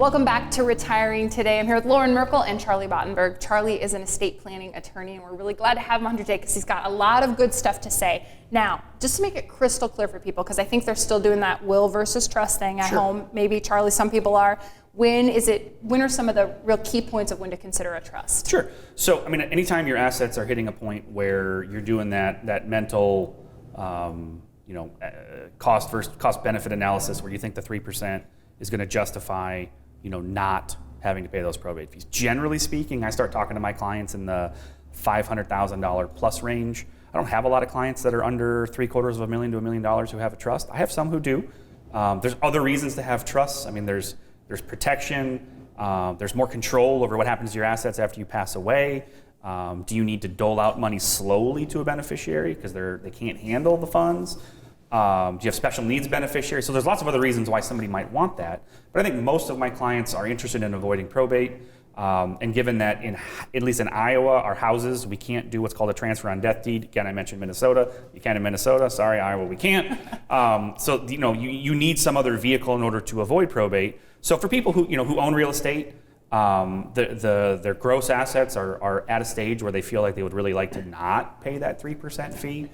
Welcome back to Retiring Today. I'm here with Loren Merkle and Charlie Bottenberg. Charlie is an estate planning attorney, and we're really glad to have him on today because he's got a lot of good stuff to say. Now, just to make it crystal clear for people, because I think they're still doing that will versus trust thing at home. Maybe, Charlie, some people are. When are some of the real key points of when to consider a trust? Sure. So, I mean, anytime your assets are hitting a point where you're doing that mental, cost benefit analysis where you think the 3% is going to justify, not having to pay those probate fees. Generally speaking, I start talking to my clients in the $500,000 plus range. I don't have a lot of clients that are under $750,000 to $1 million who have a trust. I have some who do. There's other reasons to have trusts. I mean, there's protection. There's more control over what happens to your assets after you pass away. Do you need to dole out money slowly to a beneficiary because they can't handle the funds? Do you have special needs beneficiaries? So there's lots of other reasons why somebody might want that. But I think most of my clients are interested in avoiding probate. And given that at least in Iowa, our houses, we can't do what's called a transfer on death deed. Again, I mentioned Minnesota. You can in Minnesota. Sorry, Iowa, we can't. So you need some other vehicle in order to avoid probate. So for people who own real estate, their gross assets are at a stage where they feel like they would really like to not pay that 3% fee.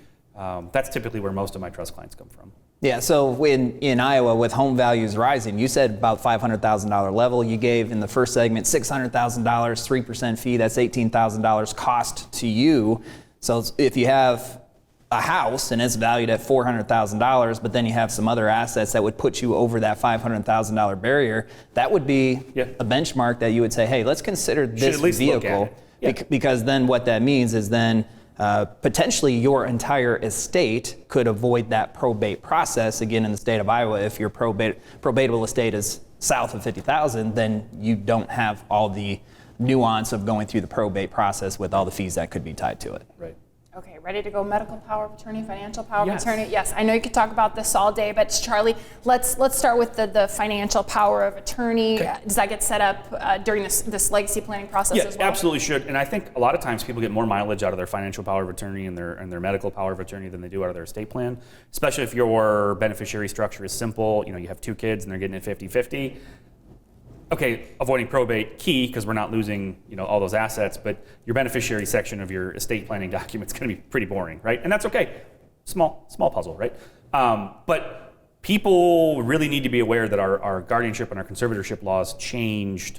That's typically where most of my trust clients come from. Yeah, so in Iowa with home values rising, you said about $500,000 level. You gave in the first segment $600,000, 3% fee, that's $18,000 cost to you. So if you have a house and it's valued at $400,000, but then you have some other assets that would put you over that $500,000 barrier, that would be a benchmark that you would say, hey, let's consider this vehicle. Because then what that means is then potentially your entire estate could avoid that probate process. Again, in the state of Iowa, if your probatable estate is south of $50,000, then you don't have all the nuance of going through the probate process with all the fees that could be tied to it. Right. Okay, ready to go? Medical power of attorney, financial power of attorney. Yes, I know you could talk about this all day, but Charlie, let's start with the financial power of attorney. Okay. Does that get set up during this legacy planning process as well? Yeah, absolutely should. And I think a lot of times people get more mileage out of their financial power of attorney and their medical power of attorney than they do out of their estate plan, especially if your beneficiary structure is simple. You have 2 kids and they're getting it 50-50. Okay, avoiding probate, key, because we're not losing all those assets, but your beneficiary section of your estate planning document is going to be pretty boring, right? And that's okay. Small puzzle, right? But people really need to be aware that our guardianship and our conservatorship laws changed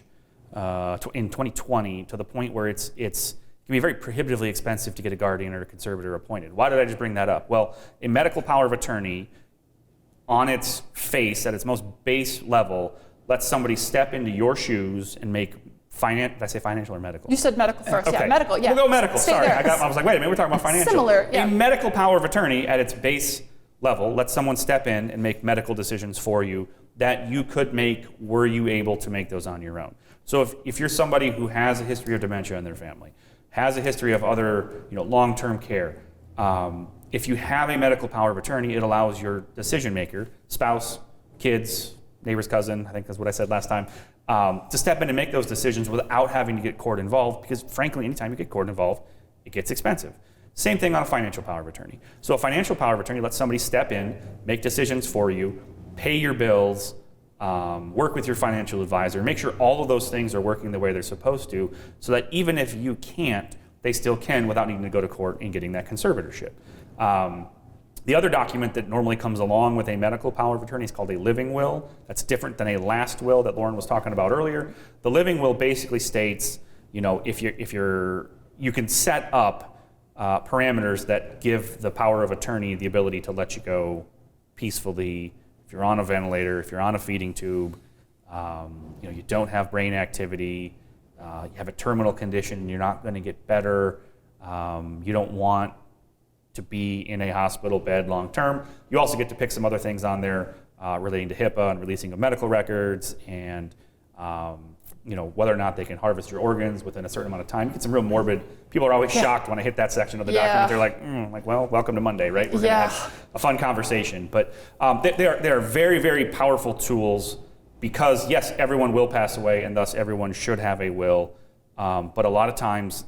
in 2020 to the point where it can be very prohibitively expensive to get a guardian or a conservator appointed. Why did I just bring that up? Well, a medical power of attorney, on its face, at its most base level, let somebody step into your shoes and make did I say financial or medical? You said medical first. Okay. Yeah, medical. Yeah. We'll go medical. Stay Sorry, there. I was like, wait a minute, we're talking about financial. Similar. Yeah. A medical power of attorney at its base level lets someone step in and make medical decisions for you that you could make were you able to make those on your own. So if you're somebody who has a history of dementia in their family, has a history of other long-term care, if you have a medical power of attorney, it allows your decision maker, spouse, kids, neighbor's cousin, I think that's what I said last time, to step in and make those decisions without having to get court involved, because frankly, anytime you get court involved, it gets expensive. Same thing on a financial power of attorney. So a financial power of attorney lets somebody step in, make decisions for you, pay your bills, work with your financial advisor, make sure all of those things are working the way they're supposed to, so that even if you can't, they still can without needing to go to court and getting that conservatorship. The other document that normally comes along with a medical power of attorney is called a living will. That's different than a last will that Loren was talking about earlier. The living will basically states, if you can set up parameters that give the power of attorney the ability to let you go peacefully. If you're on a ventilator, if you're on a feeding tube, you don't have brain activity, you have a terminal condition, you're not going to get better, you don't want to be in a hospital bed long term. You also get to pick some other things on there relating to HIPAA and releasing of medical records and whether or not they can harvest your organs within a certain amount of time. You get some real morbid, people are always shocked when I hit that section of the document. They're like, well, welcome to Monday, right? We're going to have a fun conversation. But they are very, very powerful tools because, yes, everyone will pass away and thus everyone should have a will. But a lot of times,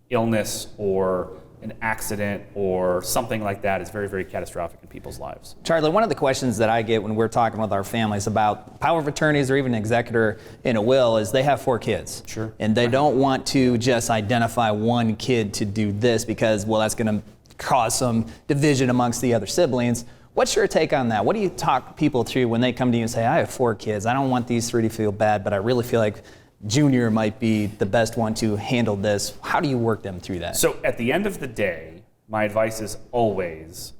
illness or an accident or something like that is very, very catastrophic in people's lives. Charlie, one of the questions that I get when we're talking with our families about power of attorneys or even executor in a will is they have 4 kids. Sure. And they don't want to just identify one kid to do this because, well, that's going to cause some division amongst the other siblings. What's your take on that? What do you talk people through when they come to you and say, I have 4 kids. I don't want these 3 to feel bad, but I really feel like Junior might be the best one to handle this. How do you work them through that? So at the end of the day, my advice is always,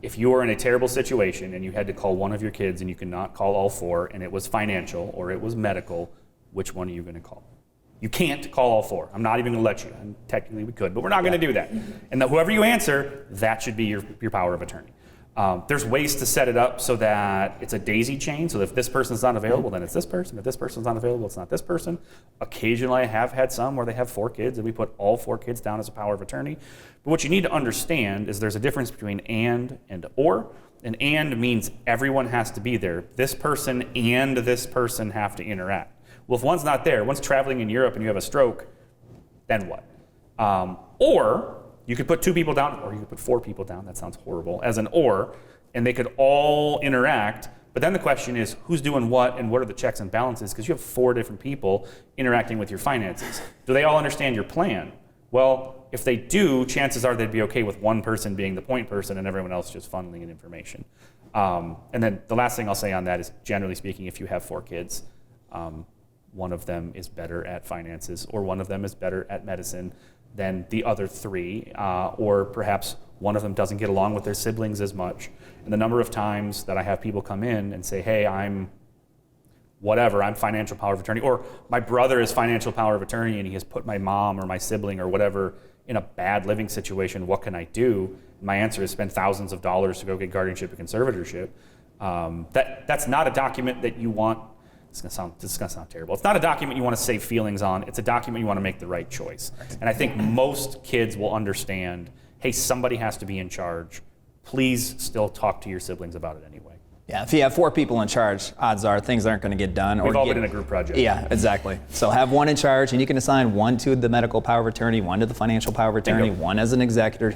if you are in a terrible situation and you had to call one of your kids and you cannot call all 4 and it was financial or it was medical, which one are you going to call? You can't call all 4. I'm not even going to let you. And technically we could, but we're not going to do that. And whoever you answer, that should be your power of attorney. There's ways to set it up so that it's a daisy chain. So if this person's not available, then it's this person. If this person's not available, it's not this person. Occasionally I have had some where they have 4 kids and we put all 4 kids down as a power of attorney. But what you need to understand is there's a difference between and or. An and means everyone has to be there. This person and this person have to interact. Well, if one's not there, one's traveling in Europe and you have a stroke, then what? Or you could put 2 people down, or you could put 4 people down, that sounds horrible, as an or, and they could all interact. But then the question is, who's doing what and what are the checks and balances? Because you have 4 different people interacting with your finances. Do they all understand your plan? Well, if they do, chances are they'd be okay with one person being the point person and everyone else just funneling in information. And then the last thing I'll say on that is, generally speaking, if you have 4 kids, one of them is better at finances or one of them is better at medicine than the other 3, or perhaps one of them doesn't get along with their siblings as much. And the number of times that I have people come in and say, hey, I'm financial power of attorney, or my brother is financial power of attorney and he has put my mom or my sibling or whatever in a bad living situation, what can I do? My answer is spend thousands of dollars to go get guardianship and conservatorship. That's not a document that you want. This is going to sound terrible. It's not a document you want to save feelings on. It's a document you want to make the right choice. And I think most kids will understand, hey, somebody has to be in charge. Please still talk to your siblings about it anyway. Yeah, if you have 4 people in charge, odds are things aren't going to get done. We've all been in a group project. Yeah, exactly. So have one in charge, and you can assign one to the medical power of attorney, one to the financial power of attorney, one as an executor.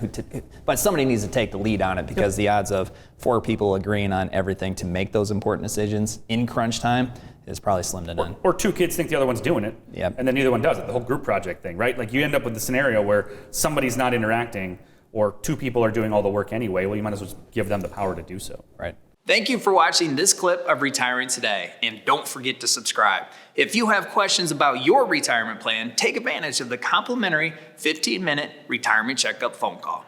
But somebody needs to take the lead on it because the odds of 4 people agreeing on everything to make those important decisions in crunch time is probably slim to none. Or 2 kids think the other one's doing it, and then neither one does it. The whole group project thing, right? Like you end up with the scenario where somebody's not interacting, or 2 people are doing all the work anyway. Well, you might as well just give them the power to do so. Right. Thank you for watching this clip of Retiring Today, and don't forget to subscribe. If you have questions about your retirement plan, take advantage of the complimentary 15-minute retirement checkup phone call.